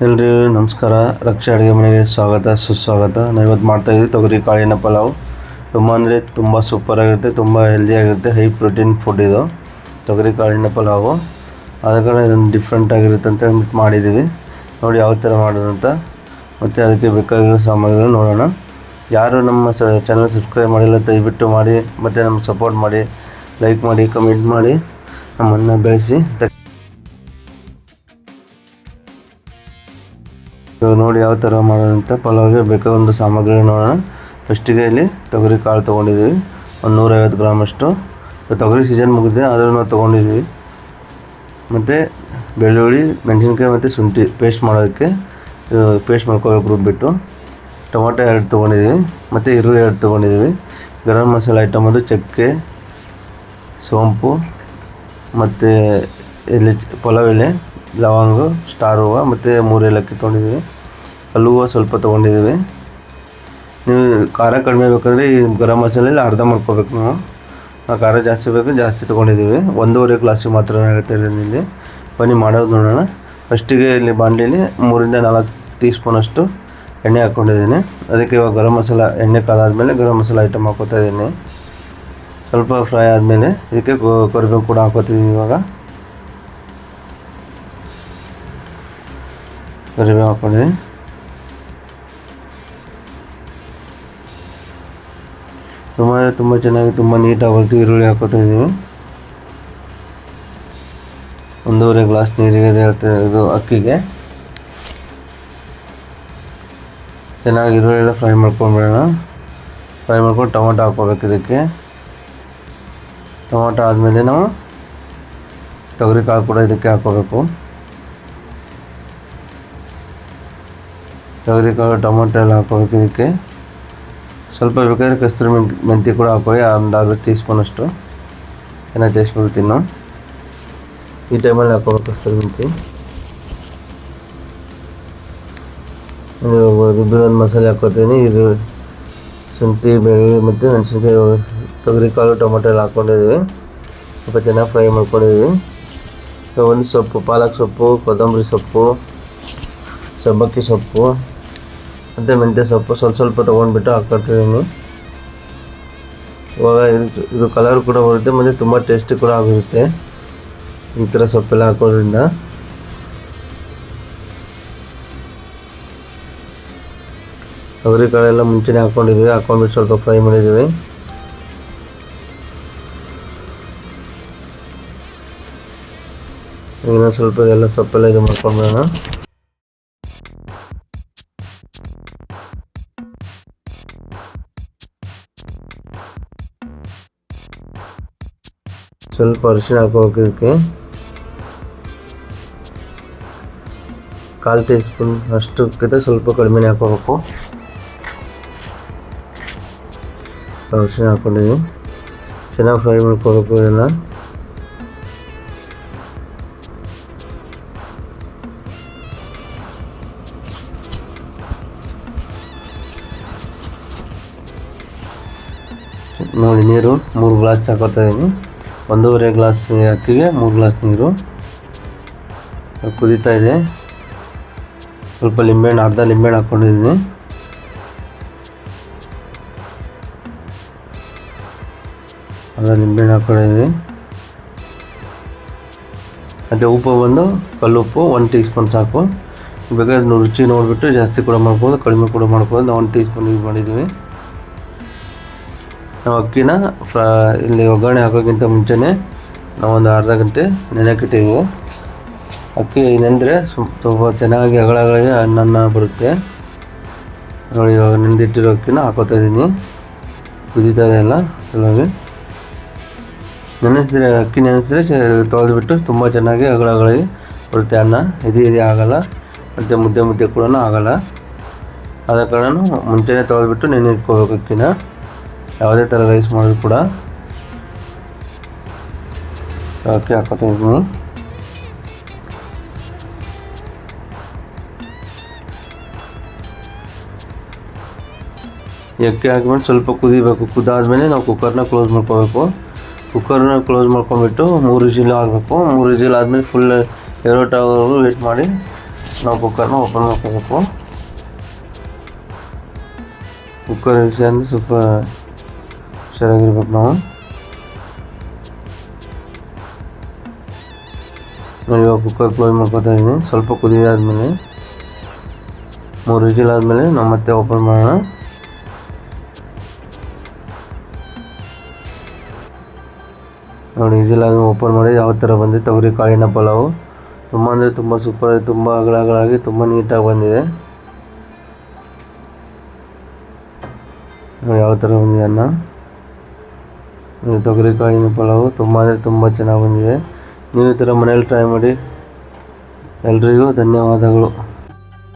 ಎಲ್ರಿಗೂ ನಮಸ್ಕಾರ. ರಕ್ಷಾ ಅಡುಗೆ ಮನೆಗೆ ಸ್ವಾಗತ ಸುಸ್ವಾಗತ. ನಾವು ಇವತ್ತು ಮಾಡ್ತಾಯಿದ್ದೀವಿ ತೊಗರಿ ಕಾಳಿನ ಪಲಾವ್. ತುಂಬ ಸೂಪರಾಗಿರುತ್ತೆ, ತುಂಬ ಹೆಲ್ದಿಯಾಗಿರುತ್ತೆ, ಹೈ ಪ್ರೋಟೀನ್ ಫುಡ್ ಇದು ತೊಗರಿ ಕಾಳಿನ ಪಲಾವು. ಆದ ಕಾರಣ ಇದನ್ನು ಡಿಫ್ರೆಂಟಾಗಿರುತ್ತೆ ಅಂತ ಹೇಳ್ಬಿಟ್ಟು ಮಾಡಿದ್ದೀವಿ. ನೋಡಿ ಯಾವ ಥರ ಮಾಡೋದು ಅಂತ, ಮತ್ತು ಅದಕ್ಕೆ ಬೇಕಾಗಿರೋ ಸಾಮಗ್ರಿಗಳು ನೋಡೋಣ. ಯಾರು ನಮ್ಮ ಚಾನಲ್ ಸಬ್ಸ್ಕ್ರೈಬ್ ಮಾಡಿಲ್ಲ ದಯವಿಟ್ಟು ಮಾಡಿ, ಮತ್ತು ನಮ್ಗೆ ಸಪೋರ್ಟ್ ಮಾಡಿ, ಲೈಕ್ ಮಾಡಿ, ಕಮೆಂಟ್ ಮಾಡಿ, ನಮ್ಮನ್ನು ಬೆಳೆಸಿ. ಇವಾಗ ನೋಡಿ ಯಾವ ಥರ ಮಾಡೋದಂತ. ಪಲಾವ್ಗೆ ಬೇಕಾದ ಸಾಮಗ್ರಿ ನೋಡೋಣ. ಫಸ್ಟಿಗೆ ಇಲ್ಲಿ ತೊಗರಿ ಕಾಳು ತೊಗೊಂಡಿದ್ದೀವಿ, ಒಂದು 150 ಗ್ರಾಮಷ್ಟು. ತೊಗರಿ ಸೀಸನ್ ಮುಗಿದೆ ಆದರೂ ನಾವು ತೊಗೊಂಡಿದ್ದೀವಿ. ಮತ್ತು ಬೆಳ್ಳುಳ್ಳಿ, ಮೆಣಸಿನ್ಕಾಯಿ ಮತ್ತು ಶುಂಠಿ ಪೇಸ್ಟ್ ಮಾಡೋದಕ್ಕೆ ಪೇಸ್ಟ್ ಮಾಡ್ಕೋಬೇಕು ರುಬ್ಬಿಟ್ಟು. ಟೊಮೊಟೊ 2 ತೊಗೊಂಡಿದ್ದೀವಿ, ಮತ್ತು ಈರುಳ್ಳಿ 2 ತೊಗೊಂಡಿದ್ದೀವಿ. ಗರಂ ಮಸಾಲೆ ಐಟಮ್ ಅದು ಚಕ್ಕೆ, ಸೋಂಪು, ಮತ್ತು ಎಲೆ, ಪಲಾವ್ ಎಲೆ, ಲವಂಗ, ಸ್ಟಾರ್ ಹೂವು, ಮತ್ತು 3 ಏಲಕ್ಕಿ ತೊಗೊಂಡಿದ್ದೀವಿ. ಕಲ್ಲು ಹೂವು ಸ್ವಲ್ಪ ತೊಗೊಂಡಿದ್ದೀವಿ. ನೀವು ಖಾರ ಕಡಿಮೆ ಬೇಕಂದರೆ ಈ ಗರಂ ಮಸಾಲೆಯಲ್ಲಿ ಅರ್ಧ ಮಾಡ್ಕೋಬೇಕು. ನಾವು ಖಾರ ಜಾಸ್ತಿ ಬೇಕು ಜಾಸ್ತಿ ತೊಗೊಂಡಿದ್ದೀವಿ. 1.5 ಗ್ಲಾಸಿಗೆ ಮಾತ್ರ ಹೇಳ್ತಾ ಇದ್ದೀನಿ ಇಲ್ಲಿ. ಬನ್ನಿ ಮಾಡೋದು ನೋಡೋಣ. ಫಸ್ಟಿಗೆ ಇಲ್ಲಿ ಬಾಣಲಿಯಲ್ಲಿ 3 ರಿಂದ 4 ಟೀ ಸ್ಪೂನಷ್ಟು ಎಣ್ಣೆ ಹಾಕ್ಕೊಂಡಿದ್ದೀನಿ. ಅದಕ್ಕೆ ಇವಾಗ ಗರಂ ಮಸಾಲ ಎಣ್ಣೆ ಕಾದಾದಮೇಲೆ ಗರಂ ಮಸಾಲ ಐಟಮ್ ಹಾಕ್ಕೋತಾ ಇದ್ದೀನಿ. ಸ್ವಲ್ಪ ಫ್ರೈ ಆದಮೇಲೆ ಇದಕ್ಕೆ ಕರಿಬೇವು ಕೂಡ ಹಾಕ್ಕೋತೀವಿ. ಇವಾಗ ಕರಿಬೇವು ಹಾಕ್ಕೊಂಡಿದ್ದೀನಿ. ತುಂಬ ಚೆನ್ನಾಗಿ ತುಂಬ ನೀಟಾಗಿ ಬರ್ತೀವಿ. ಈರುಳ್ಳಿ ಹಾಕ್ಕೋತಾ ಇದ್ದೀವಿ. 1.5 ಗ್ಲಾಸ್ ನೀರಿಗೆ ಇದು ಅಕ್ಕಿಗೆ ಚೆನ್ನಾಗಿ ಈರುಳ್ಳಿ ಎಲ್ಲ ಫ್ರೈ ಮಾಡ್ಕೊಂಡ್ಬಿಡೋಣ. ಫ್ರೈ ಮಾಡ್ಕೊಂಡು ಟೊಮೊಟೊ ಹಾಕ್ಕೋಬೇಕು ಇದಕ್ಕೆ. ಟೊಮೊಟೊ ಆದಮೇಲೆ ನಾವು ತೊಗರಿ ಕಾಳು ಕೂಡ ಇದಕ್ಕೆ ಹಾಕ್ಕೋಬೇಕು. ತೊಗರಿ ಕಾಳು ಟೊಮೊಟೊ ಎಲ್ಲ ಹಾಕ್ಕೋಬೇಕು ಇದಕ್ಕೆ. ಸ್ವಲ್ಪ ಬೇಕಾದರೆ ಕಸ್ತೂರಿ ಮೆಂತಿ ಕೂಡ ಹಾಕೊಳ್ಳಿ, ಒಂದು 1/2 ಟೀ ಸ್ಪೂನಷ್ಟು. ಚೆನ್ನಾಗಿ ಟೇಸ್ಟ್ ಬರುತ್ತೀನಿ ನಾವು ಈ ಟೈಮಲ್ಲಿ ಹಾಕೋಬೇಕು ಕಸ್ತೂರಿ ಮೆಂತಿ. ರುಬ್ಬಿರೋದು ಮಸಾಲೆ ಹಾಕ್ಕೋತೀನಿ. ಇದು ಶುಂಠಿ, ಬೆಳ್ಳುಳ್ಳಿ ಮತ್ತು ಮೆಣಸಿನ್ಕಾಯಿ, ತೊಗರಿ ಕಾಳು, ಟೊಮೊಟೊ ಎಲ್ಲ ಹಾಕ್ಕೊಂಡಿದ್ದೀವಿ. ಸ್ವಲ್ಪ ಚೆನ್ನಾಗಿ ಫ್ರೈ ಮಾಡ್ಕೊಂಡಿದ್ದೀವಿ. ಒಂದು ಸೊಪ್ಪು, ಪಾಲಕ್ ಸೊಪ್ಪು, ಕೊತ್ತಂಬರಿ ಸೊಪ್ಪು, ಸಬ್ಬಕ್ಕಿ ಸೊಪ್ಪು ಮತ್ತು ಮೆಂತ್ಯ ಸೊಪ್ಪು ಸ್ವಲ್ಪ ತೊಗೊಂಡ್ಬಿಟ್ಟು ಹಾಕ್ಕೊಳ್ತಿದ್ದೀನಿ. ಇವಾಗ ಇದು ಕಲರ್ ಕೂಡ ಬರುತ್ತೆ ಮತ್ತು ತುಂಬ ಟೇಸ್ಟಿ ಕೂಡ ಆಗಿರುತ್ತೆ ಈ ಥರ ಸೊಪ್ಪೆಲ್ಲ ಹಾಕೋದ್ರಿಂದ. ತೊಗರಿ ಕಾಳೆಲ್ಲ ಮುಂಚೆನೇ ಹಾಕ್ಕೊಂಡಿದ್ದೀವಿ. ಹಾಕ್ಕೊಂಡ್ಬಿಟ್ಟು ಸ್ವಲ್ಪ ಫ್ರೈ ಮಾಡಿದ್ದೀವಿ. ಇನ್ನೂ ಸ್ವಲ್ಪ ಎಲ್ಲ ಸೊಪ್ಪೆಲ್ಲ ಇದು ಮಾಡ್ಕೊಂಡ್ಬಿಡೋಣ. ಸ್ವಲ್ಪ ಅರಿಶಿಣ ಹಾಕೋಬೇಕು ಇದಕ್ಕೆ. 1/4 ಟೀ ಸ್ಪೂನ್ ಅಷ್ಟಕ್ಕಿಂತ ಸ್ವಲ್ಪ ಕಡಿಮೆನೇ ಹಾಕೋಬೇಕು. ಅರಿಶಿಣ ಹಾಕ್ಕೊಂಡಿದ್ದೀವಿ. ಚೆನ್ನಾಗಿ ಫ್ರೈ ಮಾಡ್ಕೋಬೇಕು ಇದೆಲ್ಲ. ನೋಡಿ ನೀರು 3 ಗ್ಲಾಸ್ ಹಾಕೋತಾ ಇದ್ದೀನಿ. 1.5 ಗ್ಲಾಸ್ ಅಕ್ಕಿಗೆ 3 ಗ್ಲಾಸ್ ನೀರು ಕುದೀತಾ ಇದೆ. ಸ್ವಲ್ಪ ಲಿಂಬೆಹಣ್ಣು, ಅರ್ಧ ಲಿಂಬೆಹಣ್ಣು ಹಾಕ್ಕೊಂಡಿದ್ದೀನಿ. ಹಾಕ್ಕೊಂಡಿದ್ದೀನಿ. ಮತ್ತು ಉಪ್ಪು ಬಂದು ಕಲ್ಲುಪ್ಪು 1 ಟೀ ಸ್ಪೂನ್ ಸಾಕು. ಬೇಕಾದ್ರೆ ರುಚಿ ನೋಡಿಬಿಟ್ಟು ಜಾಸ್ತಿ ಕೂಡ ಮಾಡ್ಬೋದು, ಕಡಿಮೆ ಕೂಡ ಮಾಡ್ಬೋದು. ನಾವು 1 ಟೀ ಸ್ಪೂನ್ ಯೂಸ್ ಮಾಡಿದ್ದೀವಿ. ನಾವು ಅಕ್ಕಿನ ಇಲ್ಲಿ ಒಗ್ಗರಣೆ ಹಾಕೋಕ್ಕಿಂತ ಮುಂಚೆನೇ ನಾವು ಒಂದು ಅರ್ಧ ಗಂಟೆ ನೆನೆಕಿಟ್ಟಿದ್ದೀವಿ. ಅಕ್ಕಿ ನೆಂದರೆ ಸ್ವಲ್ಪ ಚೆನ್ನಾಗಿ ಅಗಳಗಳಿಗೆ ಅನ್ನ ಬರುತ್ತೆ. ನೋಡಿ ಇವಾಗ ನೆಂದಿಟ್ಟಿರೋ ಅಕ್ಕಿನ ಹಾಕೋತಾ ಇದ್ದೀನಿ. ಕುದೀತಾ ಇದೆ ಎಲ್ಲ ಚೆನ್ನಾಗಿ. ಅಕ್ಕಿ ನೆನೆಸಿದ್ರೆ ತೊಳೆದ್ಬಿಟ್ಟು ತುಂಬ ಚೆನ್ನಾಗಿ ಅಗಳಗಳಿಗೆ ಬರುತ್ತೆ ಅನ್ನ. ಇದು ಆಗೋಲ್ಲ, ಮತ್ತು ಮುದ್ದೆ ಕೂಡ ಆಗೋಲ್ಲ. ಆದ ಕಾರಣ ಮುಂಚೆನೇ ತೊಳೆದ್ಬಿಟ್ಟು ನೆನೆಯಿಟ್ಕೋಬೇಕು ಅಕ್ಕಿನ. ಯಾವುದೇ ಥರ ರೈಸ್ ಮಾಡಿದ್ರು ಕೂಡ ಅಕ್ಕಿ ಹಾಕೋತಾ ಇದ್ದೀನಿ. ಈ ಅಕ್ಕಿ ಹಾಕಿಬಿಟ್ಟು ಸ್ವಲ್ಪ ಕುದಿಬೇಕು. ಕುದಾದ್ಮೇಲೆ ನಾವು ಕುಕ್ಕರ್ನ ಕ್ಲೋಸ್ ಮಾಡ್ಕೋಬೇಕು. ಕುಕ್ಕರ್ನ ಕ್ಲೋಸ್ ಮಾಡ್ಕೊಂಡ್ಬಿಟ್ಟು 3 ವಿಜಿಲ್ ಆಗಬೇಕು. 3 ವಿಜಿಲ್ ಆದಮೇಲೆ ಫುಲ್ ಏರೋಟ್ ಆಗೋವರೆಗೂ ವೇಟ್ ಮಾಡಿ ನಾವು ಕುಕ್ಕರ್ನ ಓಪನ್ ಮಾಡ್ಕೋಬೇಕು. ಕುಕ್ಕರ್ ವಿಷಯ ಅಂದರೆ ಸ್ವಲ್ಪ ಹುಷಾರಾಗಿರ್ಬೇಕು ನಾವು. ನಾನು ಇವಾಗ ಕುಕ್ಕರ್ ಕ್ಲೋಸ್ ಮಾಡ್ಕೊತಾ ಇದ್ದೀನಿ. ಸ್ವಲ್ಪ ಕುದಿದಾದ್ಮೇಲೆ 3 ವಿಜಿಲ್ ಆದಮೇಲೆ ನಾವು ಮತ್ತೆ ಓಪನ್ ಮಾಡೋಣ. ನೋಡಿ, ವಿಜಿಲ್ ಆದ್ಮೇಲೆ ಓಪನ್ ಮಾಡಿ ಯಾವ ಥರ ಬಂದಿದೆ ತೊಗರಿ ಕಾಳಿನ ಪಲಾವು. ತುಂಬ ಅಂದರೆ ತುಂಬ ಸೂಪರ್, ತುಂಬ ಅಗಳಾಗಿ ತುಂಬ ನೀಟಾಗಿ ಬಂದಿದೆ. ನೋಡಿ ಯಾವ ಥರ ಬಂದಿದೆ ಅನ್ನ. ತೊಗರಿ ಕಾಳಿನ ಪಲಾವು ತುಂಬ ಅಂದರೆ ತುಂಬ ಚೆನ್ನಾಗಿ ಬಂದಿದೆ. ನೀವು ಈ ಥರ ಮನೇಲಿ ಟ್ರೈ ಮಾಡಿ. ಎಲ್ರಿಗೂ ಧನ್ಯವಾದಗಳು.